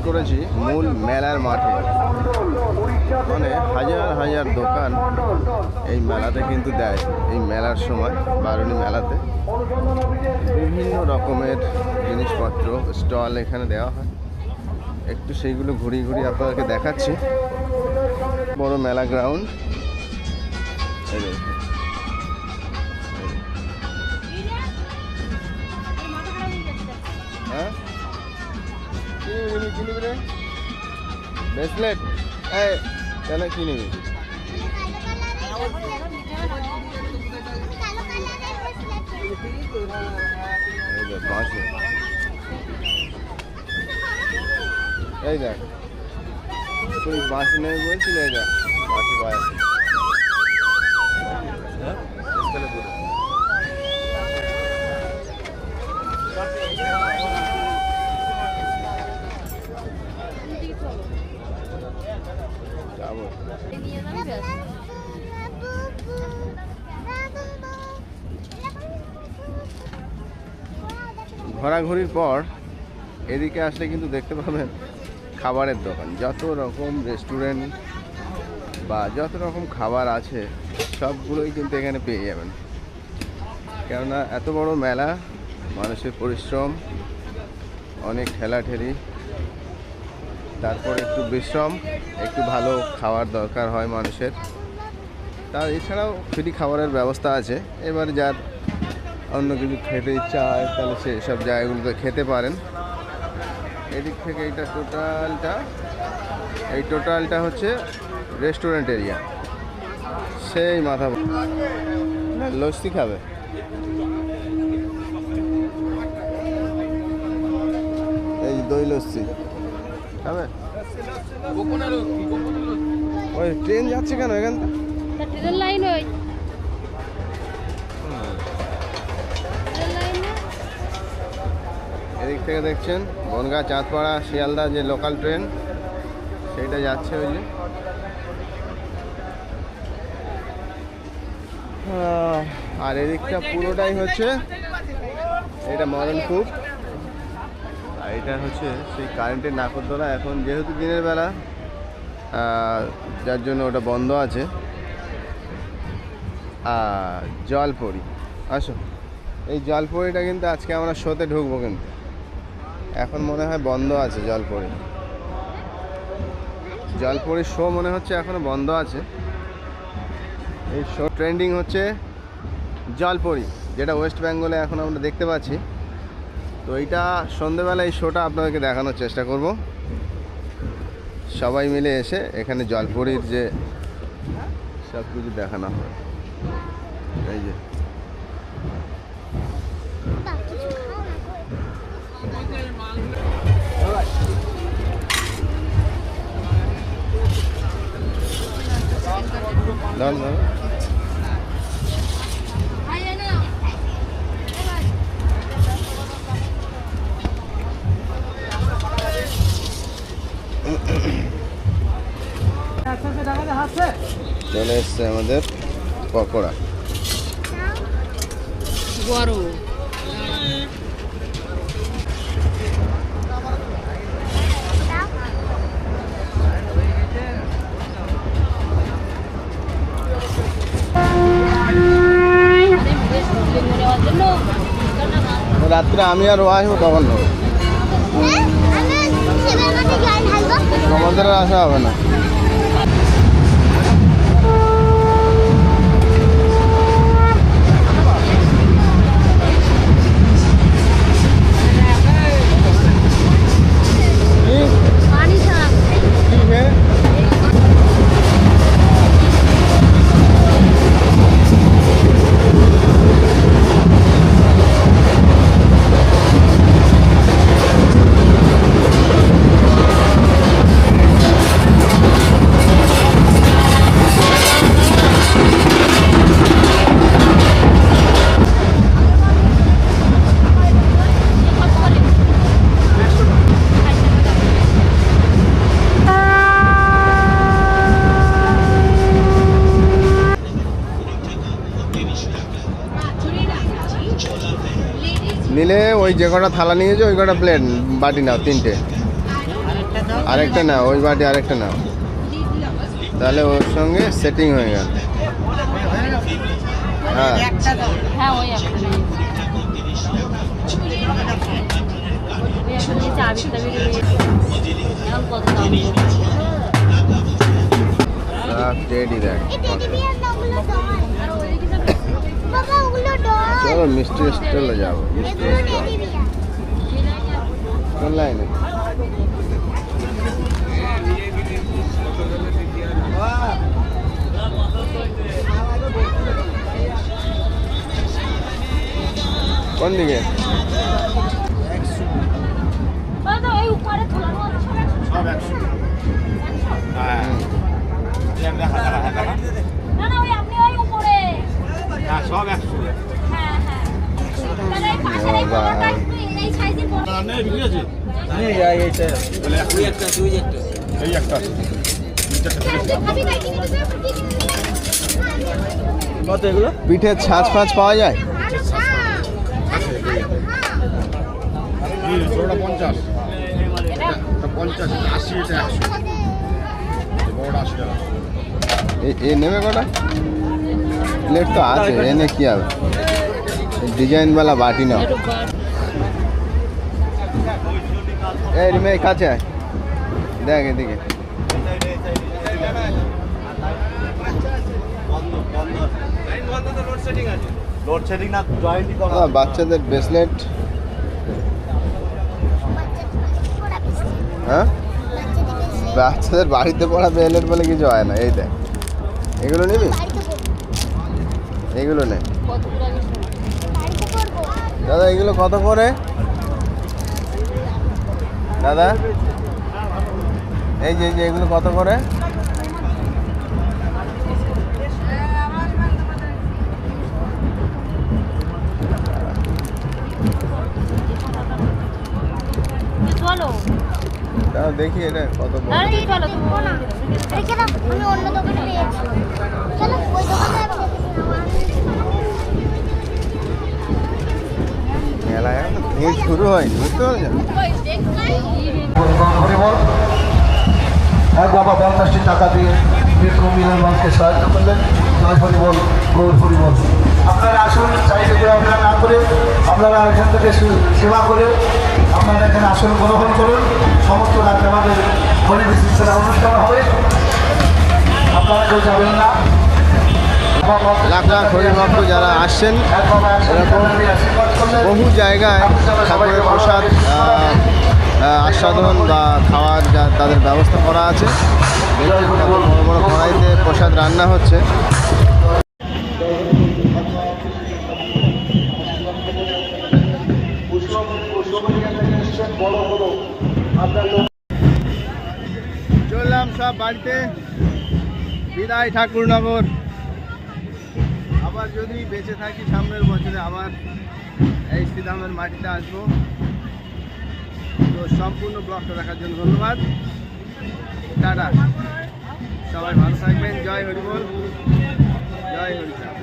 করেছি মূল মেলার মাঠে। মানে হাজার হাজার দোকান এই মেলাতে কিন্তু দেয়। এই মেলার সময় বারুণী মেলাতে বিভিন্ন রকমের জিনিসপত্র স্টল এখানে দেওয়া হয়। একটু সেইগুলো ঘুরিয়ে ঘুরিয়ে আপনাদেরকে দেখাচ্ছি। বড় মেলা গ্রাউন্ড। হ্যাঁ কি নিবি রে? ব্রেসলেট? কেন কি নিবি? এই দেখ তুই বাঁশি নেবে বলছিল। এই দেখ বাঁশি পায় যাবো। ঘোরাঘুরির পর এদিকে আসলে কিন্তু দেখতে পাবেন খাবারের দোকান। যত রকম রেস্টুরেন্ট বা যত রকম খাবার আছে সবগুলোই কিন্তু এখানে পেয়ে যাবেন। কেননা এত বড় মেলা, মানুষের পরিশ্রম, অনেক ঠেলাঠেলি, তারপর একটু বিশ্রাম, একটু ভালো খাওয়ার দরকার হয় মানুষের। তার এছাড়াও ফ্রি খাবারের ব্যবস্থা আছে। এবার যার অন্য কিছু খেতে ইচ্ছা হয় তাহলে সে সব জায়গাগুলোতে খেতে পারেন। এদিক থেকে এই টোটালটা হচ্ছে রেস্টুরেন্ট এরিয়া। সেই মাথা লস্যি খাবে। এই দই লস্যি খাবে। ওই ট্রেন যাচ্ছে কেন এখান থেকে? ট্রেন লাইন ওই এদিক থেকে দেখছেন বনগাঁ, চাঁদপাড়া, শিয়ালদা যে লোকাল ট্রেন সেইটা যাচ্ছে। ওই যে আর এদিকটা পুরোটাই হচ্ছে এটা মদনকূপ। আর এটা হচ্ছে সেই কারেন্টের নাকরদোলা। এখন যেহেতু দিনের বেলা যার জন্য ওটা বন্ধ আছে। আর জলপরি, আসো। এই জলপরিটা কিন্তু আজকে আমরা শোতে ঢুকবো, কিন্তু এখন মনে হয় বন্ধ আছে। জলপরির শো মনে হচ্ছে এখনো বন্ধ আছে। এই শো ট্রেন্ডিং হচ্ছে জলপরি, যেটা ওয়েস্ট বেঙ্গলে এখন আমরা দেখতে পাচ্ছি। তো এইটা সন্ধ্যেবেলা এই শোটা আপনাদেরকে দেখানোর চেষ্টা করব। সবাই মিলে এসে এখানে জলপরির যে সব কিছু দেখানো হয়। এই যে চলে এসছে আমাদের পকোড়া। বড় রাত্রে আমি আর ও আসবো তখন আমাদের আসা হবে না। নিলে ওই যে কটা থালা নিয়েছে ওই কটা প্লেট বাটি নাও, 3টে। আরেকটা না, ওই বাটি আরেকটা না, তাহলে ওর সঙ্গে সেটিং হয়ে গেল। হ্যাঁ হ্যাঁ ওই একটা নেই। ওই একটা নিয়েছে আবির টাবির এখন কত দাম সব টেডি দেখ। আর ওইদিকে যাবে চলো মিষ্টি স্টলে যাবো। মিষ্টি স্টল কোন লাইনে? কোন দিকে? ওই উপরে ঝুলানো আছে সব 100 হ্যাঁ না না ওই আপনি ওই উপরে হ্যাঁ সব 100 হ্যাঁ হ্যাঁ তাহলে এই পাশের এই বড়টা একটু এই সাইজের বড় নেই বিক্রি আছে এই একটা খাবি না কিনে দিতে কত এগুলো? পিঠের ছাঁচ ফাঁচ পাওয়া যায়? ছোটটা 50, এটা এটা 50, 80, এটা 100, বড়টা 80 টাকা। এ নেবে কটা? প্লেট তো আছে, এনে কি হবে? ডিজাইনওয়ালা বাটি নাও। একটু বার এই রিমে কাছে আয়, দেখ এদিকে। লোডশেডিং না জয়েন্টই করা। বাচ্চাদের ব্রেসলেট। হ্যাঁ বাচ্চাদের বাড়িতে পড়া ব্রেসলেট বলে কিছু হয় না। এই দেখ, এগুলো নিবি? এগুলো নে কত করে আমি শুনি দাদা। এগুলো কত করে দাদা? এই যে এগুলো কত করে? চলো দাদা দেখি এটা কত বড়। আরে তুই চলো তুমি না রেখে দাও, আমি অন্য দোকানে পেয়েছি। চলো ওই দোকানে যাবো। মেলায় এখন তো ভিড় শুরু হয়নি, বুঝতে পারছেন? হরিবল এক বাবা 50টি টাকা দিয়ে বিক্রম মিলন মানুষকে সাহায্য করলেন। জয় হরিবল, গৌর হরিবল। আপনারা আসুন, চাইলে করে আপনারা না করে আপনারা এখান থেকে সেবা করে আপনারা এখানে আসন গ্রহণ করুন। সমস্ত রাত আমাদের হরি বিশিষ্টরা অনুষ্ঠান হবে, আপনারা কেউ যাবেন না। লাখ লাখ হরিভক্ত যারা আসছেন, এক বাবা এরকম বহু জায়গায় ঠাকুরের প্রসাদ আস্বাদন বা খাওয়ার যা তাদের ব্যবস্থা করা আছে। দেখুন কত বড় বড় কড়াইতে প্রসাদ রান্না হচ্ছে। চললাম সব বাড়িতে, বিদায় ঠাকুরনগর। আবার যদি বেঁচে থাকি সামনের বছরে আবার এই শ্রীধামের মাটিতে আসবো। তো সম্পূর্ণ ব্লগটা দেখার জন্য ধন্যবাদ। টাটা, সবাই ভালো থাকবেন। জয় হরিবল, জয় হরিচাঁদ।